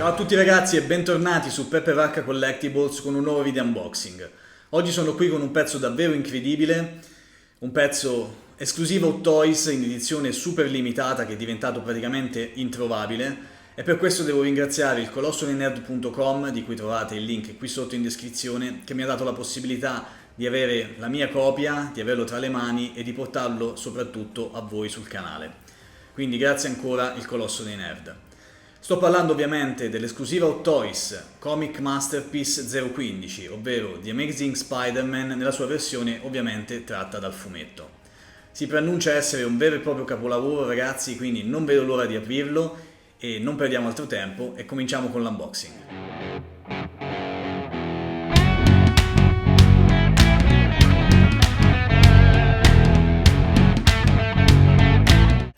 Ciao a tutti ragazzi e bentornati su Peppe Vacca Collectibles con un nuovo video unboxing. Oggi sono qui con un pezzo davvero incredibile, un pezzo esclusivo Hot Toys in edizione super limitata che è diventato praticamente introvabile e per questo devo ringraziare il colossolinerd.com, di cui trovate il link qui sotto in descrizione, che mi ha dato la possibilità di avere la mia copia, di averlo tra le mani e di portarlo soprattutto a voi sul canale. Quindi grazie ancora il Colosso dei Nerd. Sto parlando ovviamente dell'esclusiva Hot Toys Comic Masterpiece 015, ovvero The Amazing Spider-Man nella sua versione ovviamente tratta dal fumetto. Si preannuncia essere un vero e proprio capolavoro ragazzi, quindi non vedo l'ora di aprirlo e non perdiamo altro tempo e cominciamo con l'unboxing.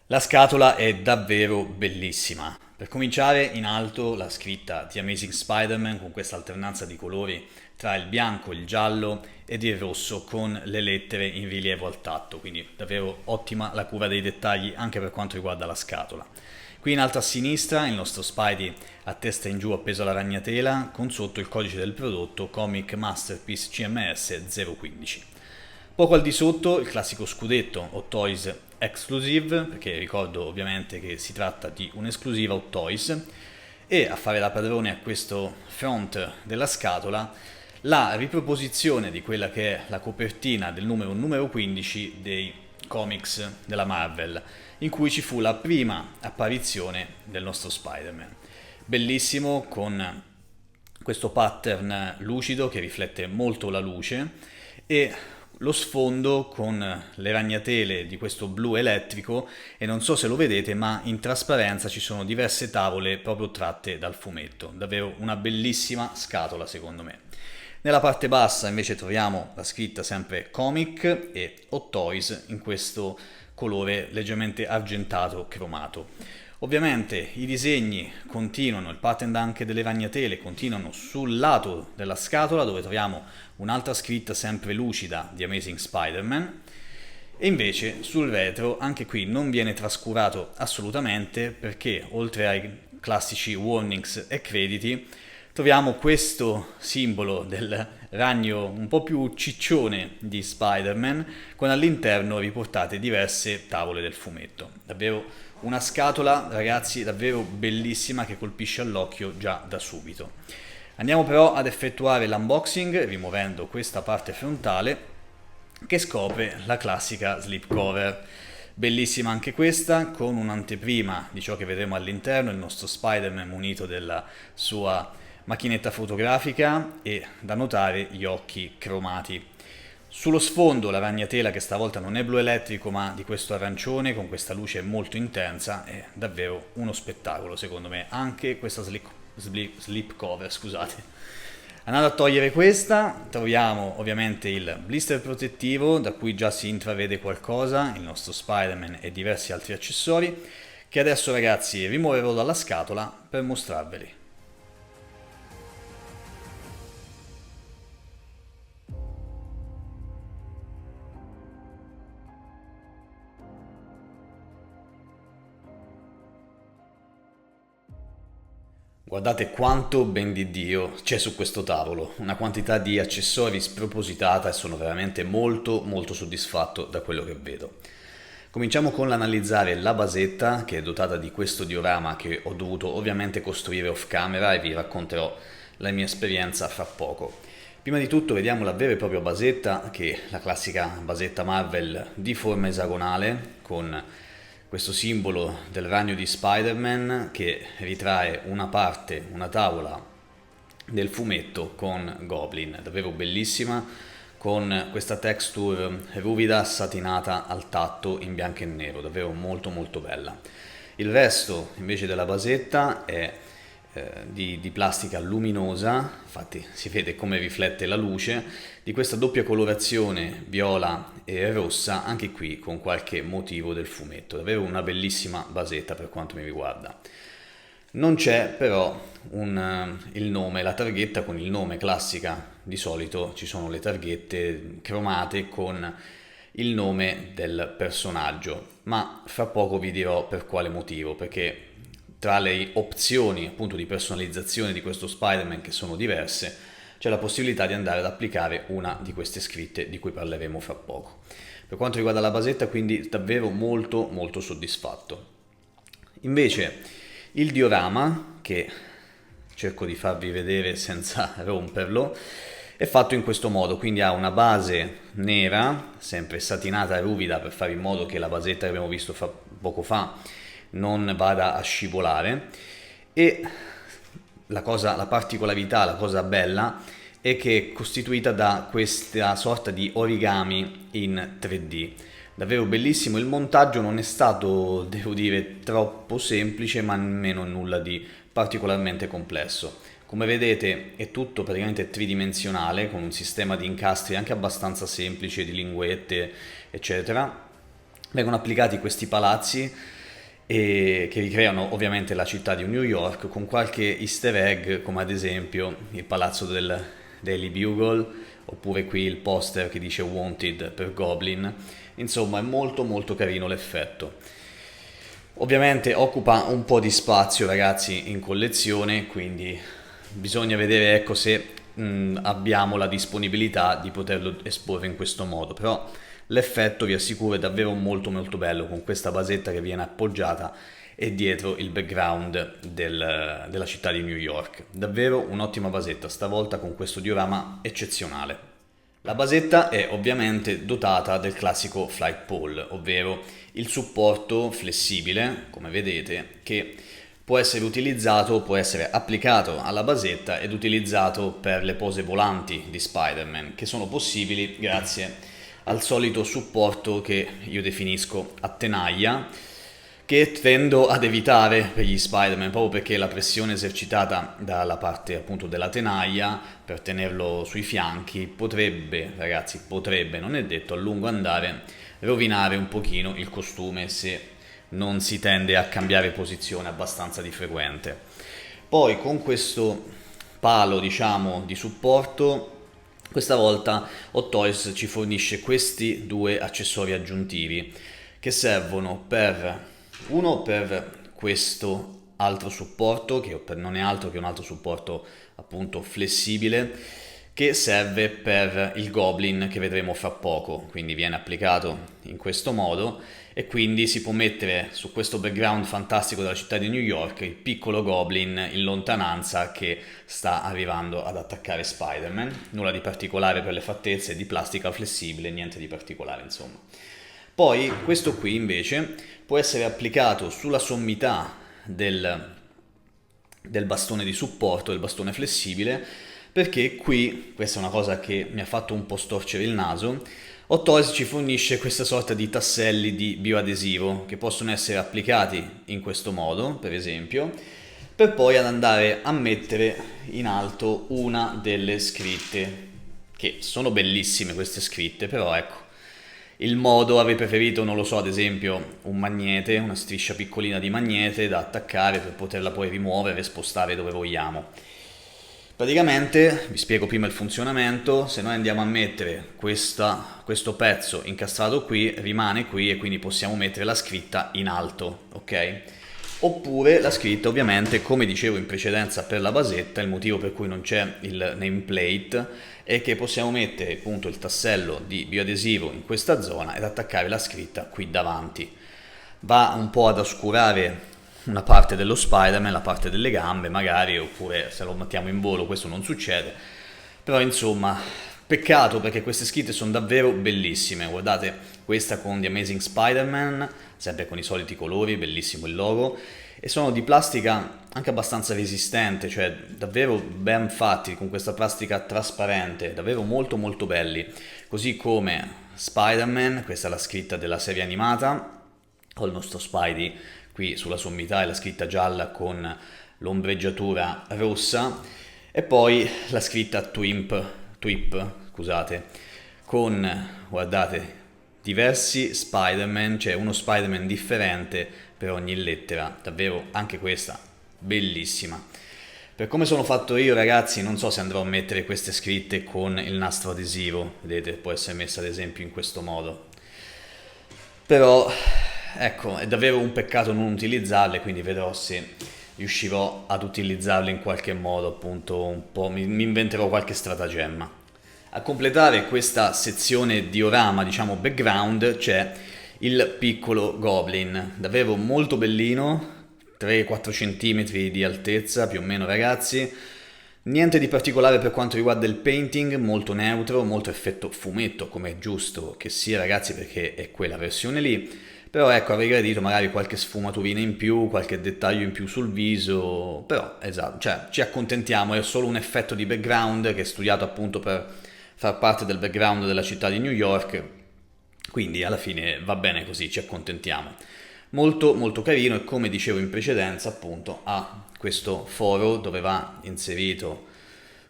La scatola è davvero bellissima. Per cominciare, in alto la scritta The Amazing Spider-Man con questa alternanza di colori tra il bianco, il giallo ed il rosso con le lettere in rilievo al tatto, quindi davvero ottima la cura dei dettagli anche per quanto riguarda la scatola. Qui in alto a sinistra il nostro Spidey a testa in giù appeso alla ragnatela con sotto il codice del prodotto Comic Masterpiece CMS 015. Poco al di sotto il classico scudetto Hot Toys Exclusive, perché ricordo ovviamente che si tratta di un'esclusiva Hot Toys, e a fare da padrone a questo front della scatola la riproposizione di quella che è la copertina del numero 15 dei comics della Marvel, in cui ci fu la prima apparizione del nostro Spider-Man. Bellissimo, con questo pattern lucido che riflette molto la luce e lo sfondo con le ragnatele di questo blu elettrico, e non so se lo vedete ma in trasparenza ci sono diverse tavole proprio tratte dal fumetto. Davvero una bellissima scatola secondo me. Nella parte bassa invece troviamo la scritta sempre Comic e Hot Toys in questo colore leggermente argentato cromato. Ovviamente i disegni continuano, il pattern anche delle ragnatele continuano sul lato della scatola, dove troviamo un'altra scritta sempre lucida di Amazing Spider-Man, e invece sul retro anche qui non viene trascurato assolutamente, perché oltre ai classici warnings e crediti troviamo questo simbolo del ragno un po' più ciccione di Spider-Man, con all'interno riportate diverse tavole del fumetto. Davvero una scatola, ragazzi, davvero bellissima, che colpisce all'occhio già da subito. Andiamo però ad effettuare l'unboxing rimuovendo questa parte frontale che scopre la classica slipcover. Bellissima anche questa, con un'anteprima di ciò che vedremo all'interno, il nostro Spider-Man munito della sua macchinetta fotografica e da notare gli occhi cromati. Sullo sfondo la ragnatela, che stavolta non è blu elettrico ma di questo arancione con questa luce molto intensa, è davvero uno spettacolo secondo me, anche questa slip cover, scusate. Andando a togliere questa troviamo ovviamente il blister protettivo, da cui già si intravede qualcosa, il nostro Spider-Man e diversi altri accessori, che adesso ragazzi rimuoverò dalla scatola per mostrarveli. Guardate quanto ben di Dio c'è su questo tavolo, una quantità di accessori spropositata, e sono veramente molto soddisfatto da quello che vedo. Cominciamo con l'analizzare la basetta, che è dotata di questo diorama che ho dovuto ovviamente costruire off camera, e vi racconterò la mia esperienza fra poco. Prima di tutto vediamo la vera e propria basetta, che è la classica basetta Marvel di forma esagonale, con questo simbolo del ragno di Spider-Man che ritrae una parte, una tavola del fumetto con Goblin, davvero bellissima, con questa texture ruvida satinata al tatto in bianco e nero, davvero molto bella. Il resto invece della basetta è di plastica luminosa, infatti si vede come riflette la luce, di questa doppia colorazione viola e rossa, anche qui con qualche motivo del fumetto. Davvero una bellissima basetta per quanto mi riguarda. Non c'è però il nome, la targhetta con il nome classica. Di solito ci sono le targhette cromate con il nome del personaggio, ma fra poco vi dirò per quale motivo, perché tra le opzioni appunto di personalizzazione di questo Spider-Man, che sono diverse, c'è la possibilità di andare ad applicare una di queste scritte di cui parleremo fra poco. Per quanto riguarda la basetta, quindi davvero molto molto soddisfatto. Invece il diorama, che cerco di farvi vedere senza romperlo, è fatto in questo modo, quindi ha una base nera, sempre satinata e ruvida per fare in modo che la basetta che abbiamo visto poco fa non vada a scivolare, e la particolarità, la cosa bella, è che è costituita da questa sorta di origami in 3D. Davvero bellissimo, il montaggio non è stato, devo dire, troppo semplice, ma nemmeno nulla di particolarmente complesso. Come vedete è tutto praticamente tridimensionale, con un sistema di incastri anche abbastanza semplice, di linguette, eccetera. Vengono applicati questi palazzi che ricreano ovviamente la città di New York, con qualche easter egg, come ad esempio il palazzo del Daily Bugle, oppure qui il poster che dice Wanted per Goblin. Insomma, è molto molto carino l'effetto. Ovviamente occupa un po' di spazio, ragazzi, in collezione, quindi bisogna vedere, ecco, se abbiamo la disponibilità di poterlo esporre in questo modo, però l'effetto, vi assicuro, è davvero molto molto bello, con questa basetta che viene appoggiata e dietro il background della città di New York. Davvero un'ottima basetta, stavolta con questo diorama eccezionale. La basetta è ovviamente dotata del classico flight pole, ovvero il supporto flessibile, come vedete, che può essere utilizzato, può essere applicato alla basetta ed utilizzato per le pose volanti di Spider-Man, che sono possibili grazie al solito supporto che io definisco a tenaglia, che tendo ad evitare per gli Spider-Man, proprio perché la pressione esercitata dalla parte appunto della tenaglia per tenerlo sui fianchi potrebbe, ragazzi, potrebbe, non è detto, a lungo andare rovinare un pochino il costume se non si tende a cambiare posizione abbastanza di frequente. Poi con questo palo, diciamo, di supporto, questa volta Hot Toys ci fornisce questi due accessori aggiuntivi che servono per questo altro supporto, che non è altro che un altro supporto appunto flessibile, che serve per il Goblin che vedremo fra poco, quindi viene applicato in questo modo e quindi si può mettere su questo background fantastico della città di New York il piccolo Goblin in lontananza che sta arrivando ad attaccare Spider-Man. Nulla di particolare per le fattezze, di plastica flessibile, niente di particolare insomma. Poi questo qui invece può essere applicato sulla sommità del bastone di supporto, del bastone flessibile, perché qui, questa è una cosa che mi ha fatto un po' storcere il naso, Hot Toys ci fornisce questa sorta di tasselli di bioadesivo che possono essere applicati in questo modo, per esempio, per poi andare a mettere in alto una delle scritte, che sono bellissime queste scritte, però ecco, il modo avrei preferito, non lo so, ad esempio un magnete, una striscia piccolina di magnete da attaccare per poterla poi rimuovere e spostare dove vogliamo. Praticamente, vi spiego prima il funzionamento, se noi andiamo a mettere questo pezzo incastrato qui, rimane qui e quindi possiamo mettere la scritta in alto, ok? Oppure la scritta, ovviamente, come dicevo in precedenza per la basetta, il motivo per cui non c'è il nameplate è che possiamo mettere appunto il tassello di bioadesivo in questa zona ed attaccare la scritta qui davanti. Va un po' ad oscurare una parte dello Spider-Man, la parte delle gambe magari, oppure se lo mettiamo in volo questo non succede, però insomma peccato perché queste scritte sono davvero bellissime. Guardate questa con The Amazing Spider-Man, sempre con i soliti colori, bellissimo il logo, e sono di plastica anche abbastanza resistente, cioè davvero ben fatti, con questa plastica trasparente, davvero molto molto belli, così come Spider-Man, questa è la scritta della serie animata, con il nostro Spidey qui sulla sommità e la scritta gialla con l'ombreggiatura rossa, e poi la scritta Twip, scusate, con, guardate, diversi Spider-Man, cioè uno Spider-Man differente per ogni lettera, davvero anche questa bellissima. Per come sono fatto io, ragazzi, non so se andrò a mettere queste scritte con il nastro adesivo, vedete, può essere messa ad esempio in questo modo, però ecco, è davvero un peccato non utilizzarle, quindi vedrò se riuscirò ad utilizzarle in qualche modo, appunto un po', mi inventerò qualche stratagemma. A completare questa sezione diorama, diciamo background, c'è il piccolo Goblin, davvero molto bellino, 3-4 cm di altezza più o meno ragazzi. Niente di particolare per quanto riguarda il painting, molto neutro, molto effetto fumetto come è giusto che sia ragazzi perché è quella versione lì, però ecco avrei gradito magari qualche sfumaturina in più, qualche dettaglio in più sul viso, però esatto, cioè ci accontentiamo, è solo un effetto di background che è studiato appunto per far parte del background della città di New York, quindi alla fine va bene così, ci accontentiamo. Molto molto carino e come dicevo in precedenza appunto ha questo foro dove va inserito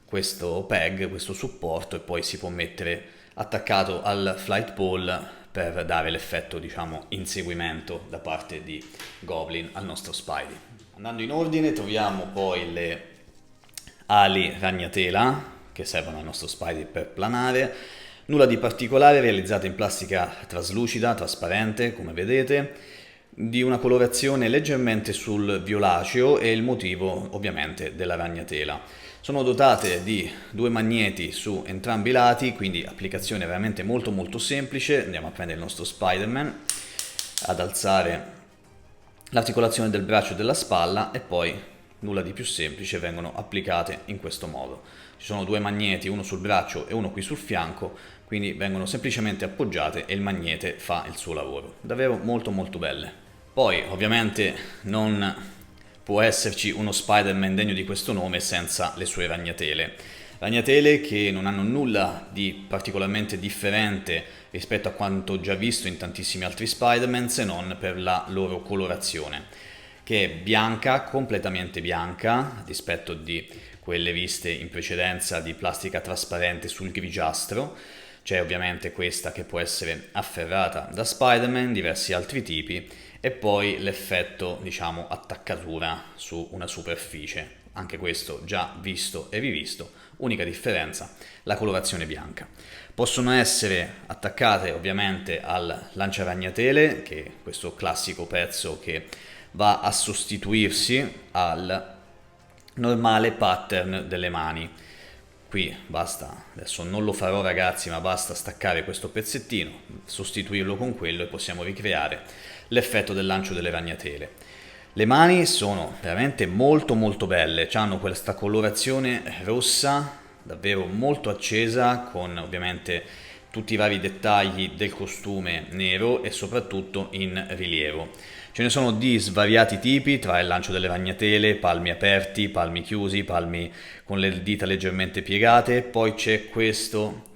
questo peg, questo supporto e poi si può mettere attaccato al flight pole per dare l'effetto diciamo inseguimento da parte di Goblin al nostro Spidey. Andando in ordine troviamo poi le ali ragnatela che servono al nostro Spidey per planare, nulla di particolare, realizzata in plastica traslucida, trasparente come vedete, di una colorazione leggermente sul violaceo e il motivo ovviamente della ragnatela. Sono dotate di due magneti su entrambi i lati, quindi applicazione veramente molto molto semplice. Andiamo a prendere il nostro Spider-Man, ad alzare l'articolazione del braccio e della spalla e poi nulla di più semplice, vengono applicate in questo modo. Ci sono due magneti, uno sul braccio e uno qui sul fianco, quindi vengono semplicemente appoggiate e il magnete fa il suo lavoro. Davvero molto molto belle. Poi ovviamente non può esserci uno Spider-Man degno di questo nome senza le sue ragnatele. Ragnatele che non hanno nulla di particolarmente differente rispetto a quanto già visto in tantissimi altri Spider-Man se non per la loro colorazione, che è bianca, completamente bianca, a dispetto di quelle viste in precedenza di plastica trasparente sul grigiastro. C'è ovviamente questa che può essere afferrata da Spider-Man, diversi altri tipi, e poi l'effetto, diciamo, attaccatura su una superficie. Anche questo già visto e rivisto, unica differenza, la colorazione bianca. Possono essere attaccate ovviamente al lanciaragnatele, che è questo classico pezzo che va a sostituirsi al normale pattern delle mani. Qui basta, adesso non lo farò ragazzi, ma basta staccare questo pezzettino, sostituirlo con quello e possiamo ricreare l'effetto del lancio delle ragnatele. Le mani sono veramente molto molto belle, hanno questa colorazione rossa davvero molto accesa con ovviamente tutti i vari dettagli del costume nero e soprattutto in rilievo. Ce ne sono di svariati tipi, tra il lancio delle ragnatele, palmi aperti, palmi chiusi, palmi con le dita leggermente piegate, poi c'è questo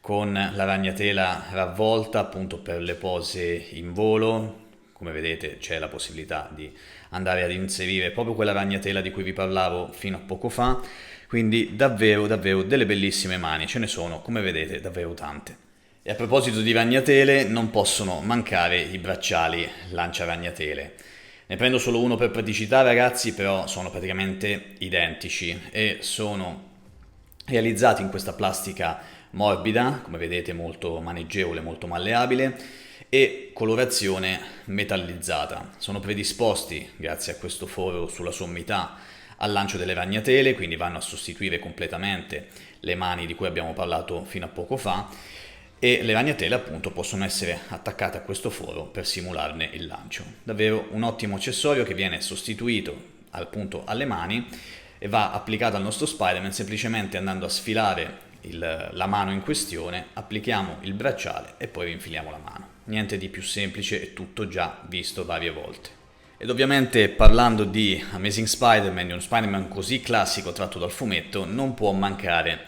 con la ragnatela ravvolta appunto per le pose in volo. Come vedete c'è la possibilità di andare ad inserire proprio quella ragnatela di cui vi parlavo fino a poco fa, quindi davvero davvero delle bellissime mani, ce ne sono come vedete davvero tante. E a proposito di ragnatele non possono mancare i bracciali lanciaragnatele. Ne prendo solo uno per praticità ragazzi, però sono praticamente identici e sono realizzati in questa plastica morbida, come vedete molto maneggevole, molto malleabile, e colorazione metallizzata. Sono predisposti, grazie a questo foro sulla sommità, al lancio delle ragnatele, quindi vanno a sostituire completamente le mani di cui abbiamo parlato fino a poco fa, e le ragnatele appunto possono essere attaccate a questo foro per simularne il lancio. Davvero un ottimo accessorio che viene sostituito appunto alle mani e va applicato al nostro Spider-Man semplicemente andando a sfilare la mano in questione, applichiamo il bracciale e poi rinfiliamo la mano. Niente di più semplice, è tutto già visto varie volte. Ed ovviamente parlando di Amazing Spider-Man, di uno Spider-Man così classico tratto dal fumetto, non può mancare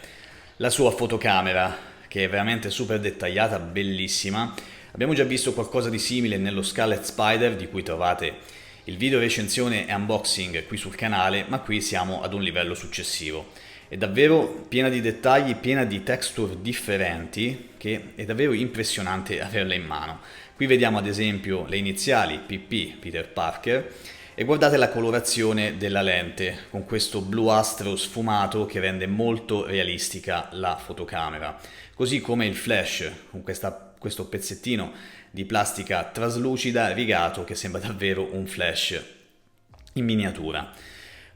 la sua fotocamera, che è veramente super dettagliata, bellissima. Abbiamo già visto qualcosa di simile nello Scarlet Spider, di cui trovate il video recensione e unboxing qui sul canale, ma qui siamo ad un livello successivo. È davvero piena di dettagli, piena di texture differenti, che è davvero impressionante averla in mano. Qui vediamo ad esempio le iniziali PP, Peter Parker, e guardate la colorazione della lente, con questo bluastro sfumato che rende molto realistica la fotocamera. Così come il flash, con questo pezzettino di plastica traslucida rigato che sembra davvero un flash in miniatura.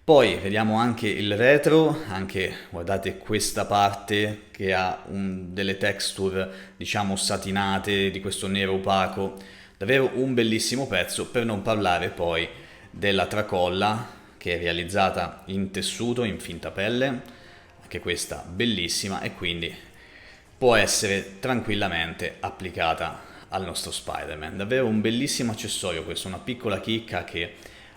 Poi vediamo anche il retro, anche guardate questa parte che ha delle texture diciamo satinate di questo nero opaco, davvero un bellissimo pezzo, per non parlare poi della tracolla che è realizzata in tessuto, in finta pelle, anche questa bellissima e quindi può essere tranquillamente applicata al nostro Spider-Man. Davvero un bellissimo accessorio questo, una piccola chicca che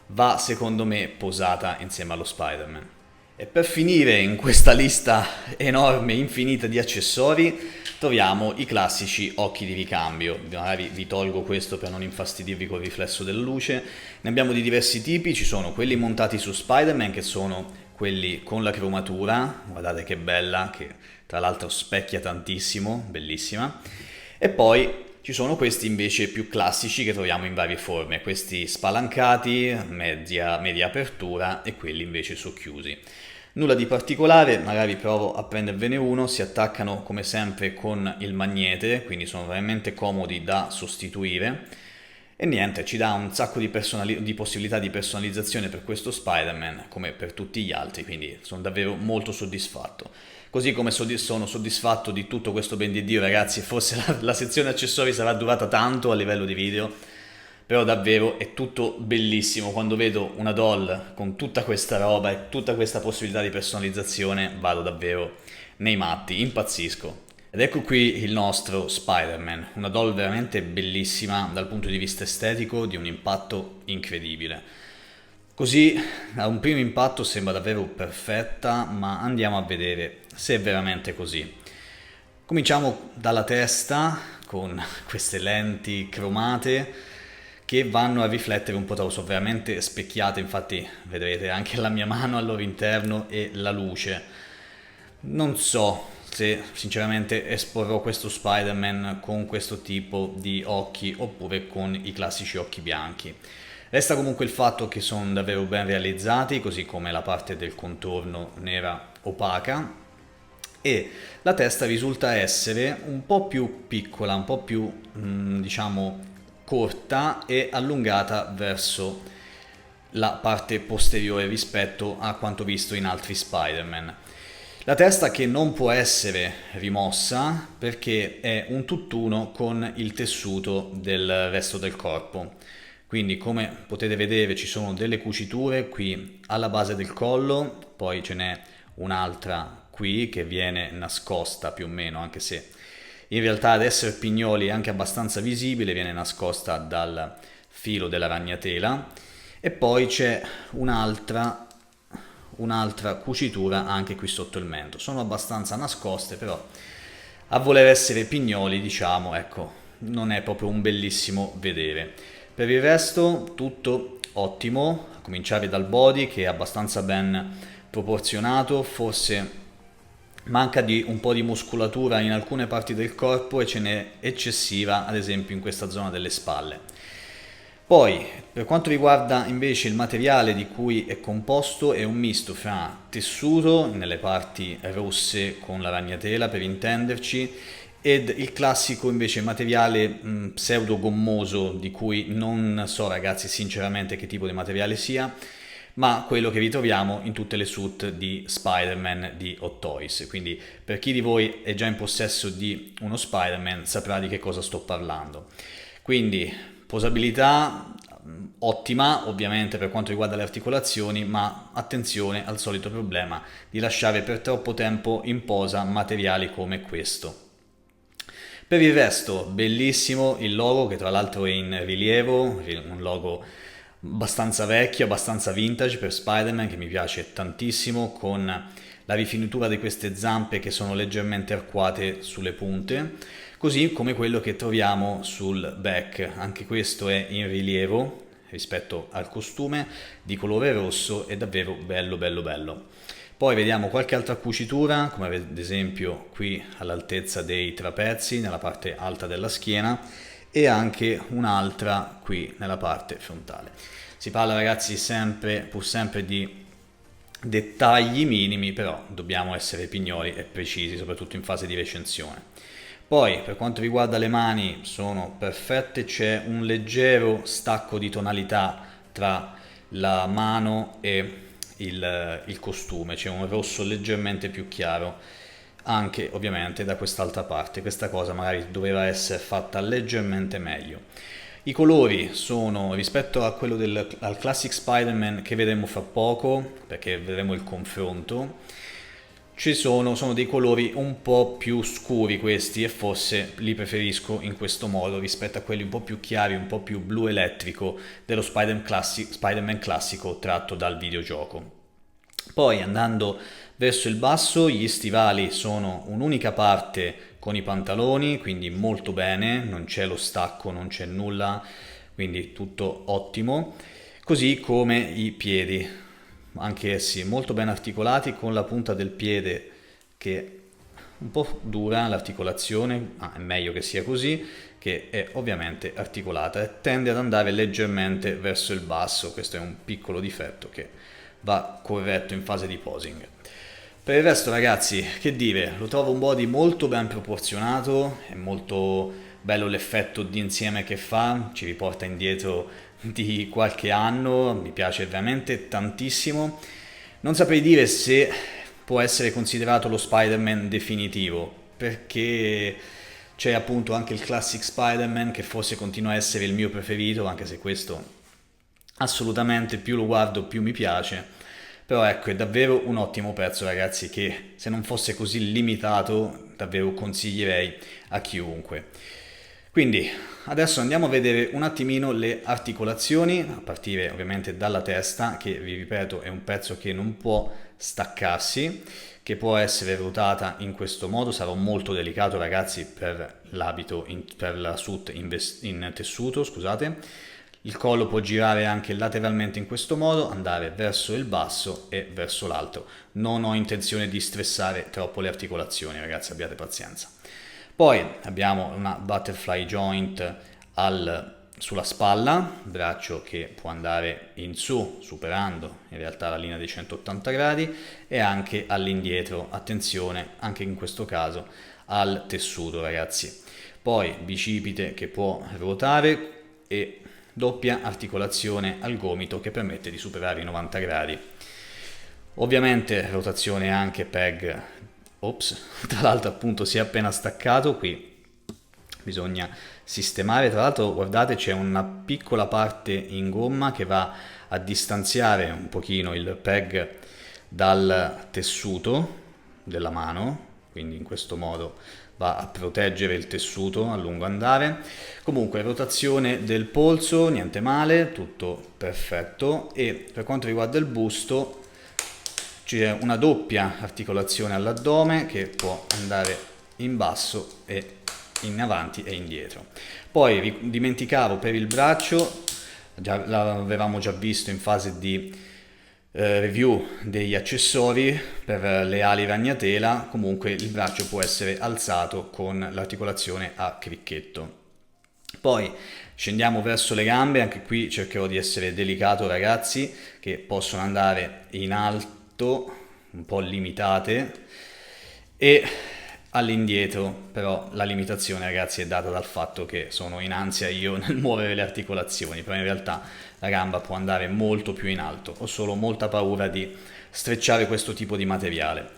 va secondo me posata insieme allo Spider-Man. E per finire in questa lista enorme, infinita di accessori, troviamo i classici occhi di ricambio. Magari vi tolgo questo per non infastidirvi col riflesso della luce. Ne abbiamo di diversi tipi, ci sono quelli montati su Spider-Man che sono quelli con la cromatura, guardate che bella, che tra l'altro specchia tantissimo, bellissima. E poi ci sono questi invece più classici che troviamo in varie forme, questi spalancati, media apertura e quelli invece socchiusi. Nulla di particolare, magari provo a prendervene uno, si attaccano come sempre con il magnete, quindi sono veramente comodi da sostituire. E niente, ci dà un sacco di possibilità di personalizzazione per questo Spider-Man, come per tutti gli altri, quindi sono davvero molto soddisfatto. Così come sono soddisfatto di tutto questo ben di Dio, ragazzi, forse la sezione accessori sarà durata tanto a livello di video, però davvero è tutto bellissimo. Quando vedo una doll con tutta questa roba e tutta questa possibilità di personalizzazione, vado davvero nei matti, impazzisco. Ed ecco qui il nostro Spider-Man, una doll veramente bellissima dal punto di vista estetico, di un impatto incredibile. Così, a un primo impatto sembra davvero perfetta, ma andiamo a vedere se è veramente così. Cominciamo dalla testa, con queste lenti cromate che vanno a riflettere un po', sono veramente specchiate, infatti vedrete anche la mia mano al loro interno e la luce. Non so se sinceramente esporrò questo Spider-Man con questo tipo di occhi oppure con i classici occhi bianchi. Resta comunque il fatto che sono davvero ben realizzati, così come la parte del contorno nera opaca, e la testa risulta essere un po' più piccola, un po' più diciamo corta e allungata verso la parte posteriore rispetto a quanto visto in altri Spider-Man. La testa che non può essere rimossa perché è un tutt'uno con il tessuto del resto del corpo. Quindi come potete vedere ci sono delle cuciture qui alla base del collo, poi ce n'è un'altra qui che viene nascosta più o meno, anche se in realtà ad essere pignoli è anche abbastanza visibile, viene nascosta dal filo della ragnatela, e poi c'è un'altra cucitura anche qui sotto il mento. Sono abbastanza nascoste, però a voler essere pignoli, diciamo, ecco, non è proprio un bellissimo vedere. Per il resto tutto ottimo, a cominciare dal body che è abbastanza ben proporzionato, forse manca di un po' di muscolatura in alcune parti del corpo e ce n'è eccessiva ad esempio in questa zona delle spalle. Poi per quanto riguarda invece il materiale di cui è composto, è un misto fra tessuto nelle parti rosse con la ragnatela per intenderci, ed il classico invece materiale pseudo gommoso di cui non so ragazzi sinceramente che tipo di materiale sia, ma quello che ritroviamo in tutte le suit di Spider-Man di Hot Toys. Quindi per chi di voi è già in possesso di uno Spider-Man saprà di che cosa sto parlando. Quindi posabilità ottima ovviamente per quanto riguarda le articolazioni, ma attenzione al solito problema di lasciare per troppo tempo in posa materiali come questo. Per il resto bellissimo il logo, che tra l'altro è in rilievo, un logo abbastanza vecchio, abbastanza vintage per Spider-Man, che mi piace tantissimo, con la rifinitura di queste zampe che sono leggermente arcuate sulle punte, così come quello che troviamo sul back. Anche questo è in rilievo rispetto al costume, di colore rosso, è davvero bello bello bello. Poi vediamo qualche altra cucitura, come ad esempio qui all'altezza dei trapezi, nella parte alta della schiena, e anche un'altra qui nella parte frontale. Si parla ragazzi pur sempre di dettagli minimi, però dobbiamo essere pignoli e precisi, soprattutto in fase di recensione. Poi per quanto riguarda le mani sono perfette, c'è un leggero stacco di tonalità tra la mano e il costume, c'è un rosso leggermente più chiaro anche ovviamente da quest'altra parte. Questa cosa magari doveva essere fatta leggermente meglio. I colori sono rispetto a quello al Classic Spider-Man che vedremo fra poco, perché vedremo il confronto. Sono dei colori un po' più scuri questi e forse li preferisco in questo modo rispetto a quelli un po' più chiari, un po' più blu elettrico dello Spider-Man classico tratto dal videogioco. Poi andando verso il basso, gli stivali sono un'unica parte con i pantaloni, quindi molto bene, non c'è lo stacco, non c'è nulla, quindi tutto ottimo. Così come i piedi, anche essi molto ben articolati con la punta del piede che è un po' dura l'articolazione, è meglio che sia così, che è ovviamente articolata e tende ad andare leggermente verso il basso. Questo è un piccolo difetto che va corretto in fase di posing. Per il resto ragazzi, che dire, lo trovo un body molto ben proporzionato, è molto bello l'effetto di insieme che fa, ci riporta indietro di qualche anno, mi piace veramente tantissimo. Non saprei dire se può essere considerato lo Spider-Man definitivo, perché c'è appunto anche il Classic Spider-Man che forse continua a essere il mio preferito, anche se questo assolutamente più lo guardo più mi piace. Però ecco, è davvero un ottimo pezzo ragazzi che se non fosse così limitato davvero consiglierei a chiunque. Quindi adesso andiamo a vedere un attimino le articolazioni, a partire ovviamente dalla testa, che vi ripeto è un pezzo che non può staccarsi, che può essere ruotata in questo modo. Sarò molto delicato ragazzi per l'abito, per la suit in tessuto, scusate. Il collo può girare anche lateralmente in questo modo, andare verso il basso e verso l'alto. Non ho intenzione di stressare troppo le articolazioni ragazzi, abbiate pazienza. Poi abbiamo una butterfly joint sulla spalla, braccio che può andare in su, superando in realtà la linea dei 180 gradi, e anche all'indietro, attenzione anche in questo caso al tessuto ragazzi. Poi bicipite che può ruotare e doppia articolazione al gomito che permette di superare i 90 gradi. Ovviamente rotazione anche peg. Ops, tra l'altro appunto si è appena staccato, qui bisogna sistemare. Tra l'altro guardate, c'è una piccola parte in gomma che va a distanziare un pochino il peg dal tessuto della mano, quindi in questo modo va a proteggere il tessuto a lungo andare. Comunque rotazione del polso, niente male, tutto perfetto. E per quanto riguarda il busto c'è una doppia articolazione all'addome che può andare in basso e in avanti e indietro. Poi dimenticavo per il braccio, l'avevamo già visto in fase di review degli accessori per le ali ragnatela. Comunque il braccio può essere alzato con l'articolazione a cricchetto. Poi scendiamo verso le gambe, anche qui cercherò di essere delicato ragazzi, che possono andare in alto un po' limitate e all'indietro, però la limitazione ragazzi è data dal fatto che sono in ansia io nel muovere le articolazioni, però in realtà la gamba può andare molto più in alto, ho solo molta paura di strecciare questo tipo di materiale.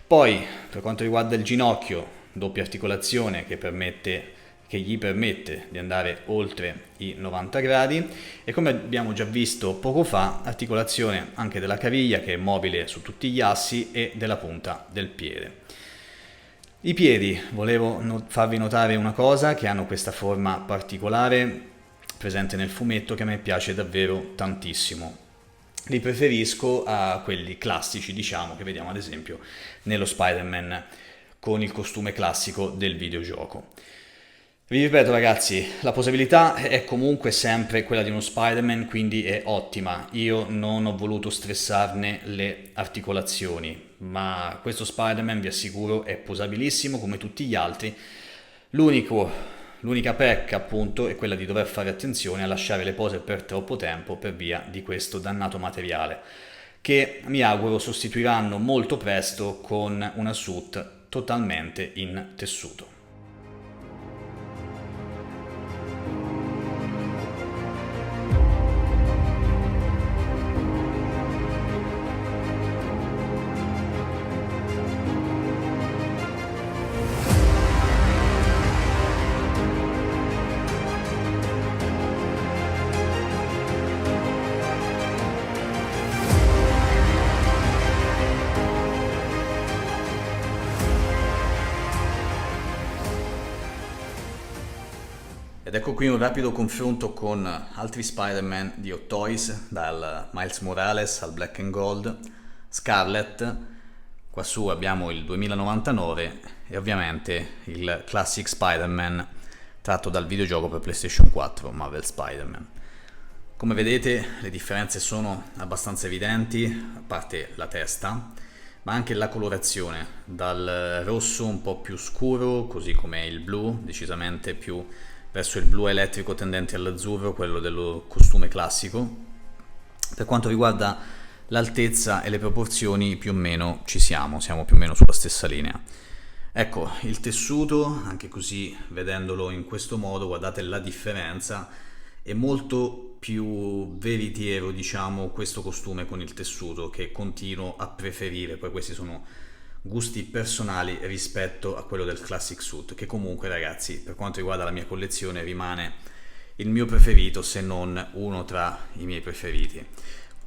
Poi per quanto riguarda il ginocchio, doppia articolazione che gli permette di andare oltre i 90 gradi, e come abbiamo già visto poco fa, articolazione anche della caviglia che è mobile su tutti gli assi e della punta del piede. I piedi, volevo farvi notare una cosa, che hanno questa forma particolare presente nel fumetto che a me piace davvero tantissimo. Li preferisco a quelli classici, diciamo, che vediamo ad esempio nello Spider-Man con il costume classico del videogioco. Vi ripeto ragazzi, la posabilità è comunque sempre quella di uno Spider-Man, quindi è ottima. Io non ho voluto stressarne le articolazioni, ma questo Spider-Man vi assicuro è posabilissimo come tutti gli altri. L'unica pecca appunto è quella di dover fare attenzione a lasciare le pose per troppo tempo per via di questo dannato materiale, che mi auguro sostituiranno molto presto con una suit totalmente in tessuto. Ed ecco qui un rapido confronto con altri Spider-Man di Hot Toys, dal Miles Morales al Black and Gold, Scarlet, qua su abbiamo il 2099 e ovviamente il Classic Spider-Man tratto dal videogioco per PlayStation 4, Marvel Spider-Man. Come vedete le differenze sono abbastanza evidenti, a parte la testa, ma anche la colorazione, dal rosso un po' più scuro, così come il blu, decisamente più verso il blu elettrico tendente all'azzurro, quello dello costume classico. Per quanto riguarda l'altezza e le proporzioni, più o meno siamo più o meno sulla stessa linea. Ecco, il tessuto, anche così vedendolo in questo modo, guardate la differenza, è molto più veritiero, diciamo, questo costume con il tessuto, che continuo a preferire. Poi questi sono gusti personali rispetto a quello del classic suit, che comunque, ragazzi, per quanto riguarda la mia collezione rimane il mio preferito, se non uno tra i miei preferiti.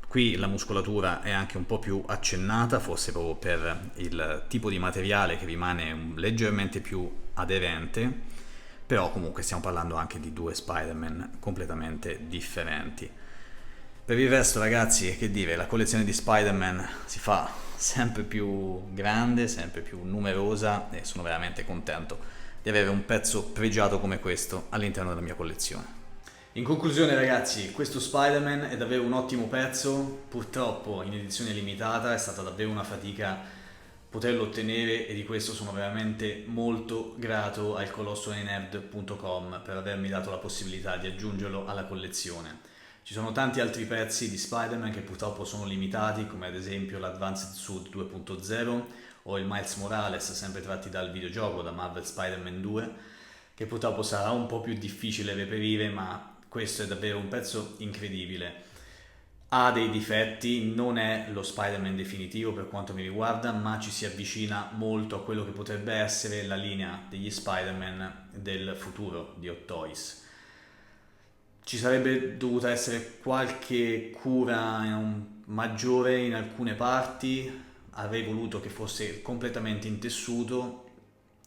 Qui la muscolatura è anche un po' più accennata, forse proprio per il tipo di materiale che rimane leggermente più aderente, però comunque stiamo parlando anche di due Spider-Man completamente differenti. Per il resto, ragazzi, che dire, la collezione di Spider-Man si fa sempre più grande, sempre più numerosa e sono veramente contento di avere un pezzo pregiato come questo all'interno della mia collezione. In conclusione, ragazzi, questo Spider-Man è davvero un ottimo pezzo, purtroppo in edizione limitata, è stata davvero una fatica poterlo ottenere e di questo sono veramente molto grato al colossolinerd.com per avermi dato la possibilità di aggiungerlo alla collezione. Ci sono tanti altri pezzi di Spider-Man che purtroppo sono limitati, come ad esempio l'Advanced Suit 2.0 o il Miles Morales, sempre tratti dal videogioco, da Marvel Spider-Man 2, che purtroppo sarà un po' più difficile reperire, ma questo è davvero un pezzo incredibile. Ha dei difetti, non è lo Spider-Man definitivo per quanto mi riguarda, ma ci si avvicina molto a quello che potrebbe essere la linea degli Spider-Man del futuro di Hot Toys. Ci sarebbe dovuta essere qualche cura maggiore in alcune parti, avrei voluto che fosse completamente in tessuto,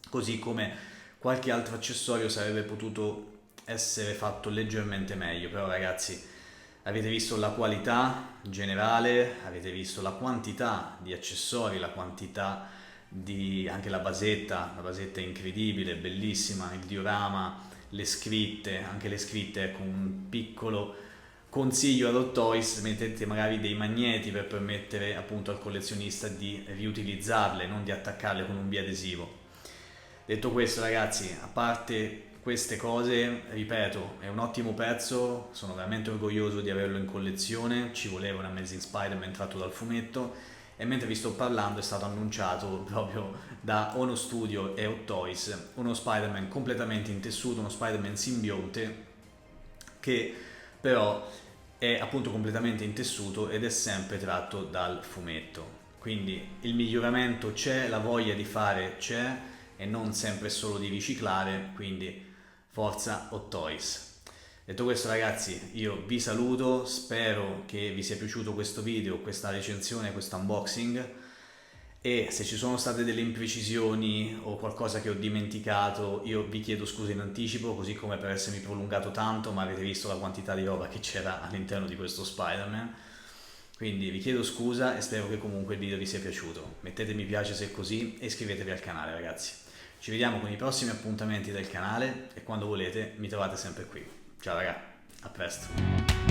così come qualche altro accessorio sarebbe potuto essere fatto leggermente meglio, però ragazzi, avete visto la qualità generale, avete visto la quantità di accessori, la quantità di anche la basetta è incredibile, bellissima, il diorama, le scritte, anche le scritte, ecco un piccolo consiglio ad Hot Toys: mettete magari dei magneti per permettere appunto al collezionista di riutilizzarle, non di attaccarle con un biadesivo. Detto questo, ragazzi, a parte queste cose, ripeto, è un ottimo pezzo, sono veramente orgoglioso di averlo in collezione, ci voleva un Amazing Spider-Man tratto dal fumetto e mentre vi sto parlando è stato annunciato proprio da Ono Studio e Hot Toys uno Spider-Man completamente in tessuto, uno Spider-Man simbionte che però è appunto completamente in tessuto ed è sempre tratto dal fumetto. Quindi il miglioramento c'è, la voglia di fare c'è e non sempre solo di riciclare, quindi forza Hot Toys. Detto questo, ragazzi, io vi saluto, spero che vi sia piaciuto questo video, questa recensione, questo unboxing, e se ci sono state delle imprecisioni o qualcosa che ho dimenticato io vi chiedo scusa in anticipo, così come per essermi prolungato tanto, ma avete visto la quantità di roba che c'era all'interno di questo Spider-Man, quindi vi chiedo scusa e spero che comunque il video vi sia piaciuto. Mettete mi piace se è così e iscrivetevi al canale, ragazzi. Ci vediamo con i prossimi appuntamenti del canale e quando volete mi trovate sempre qui. Ciao raga, a presto!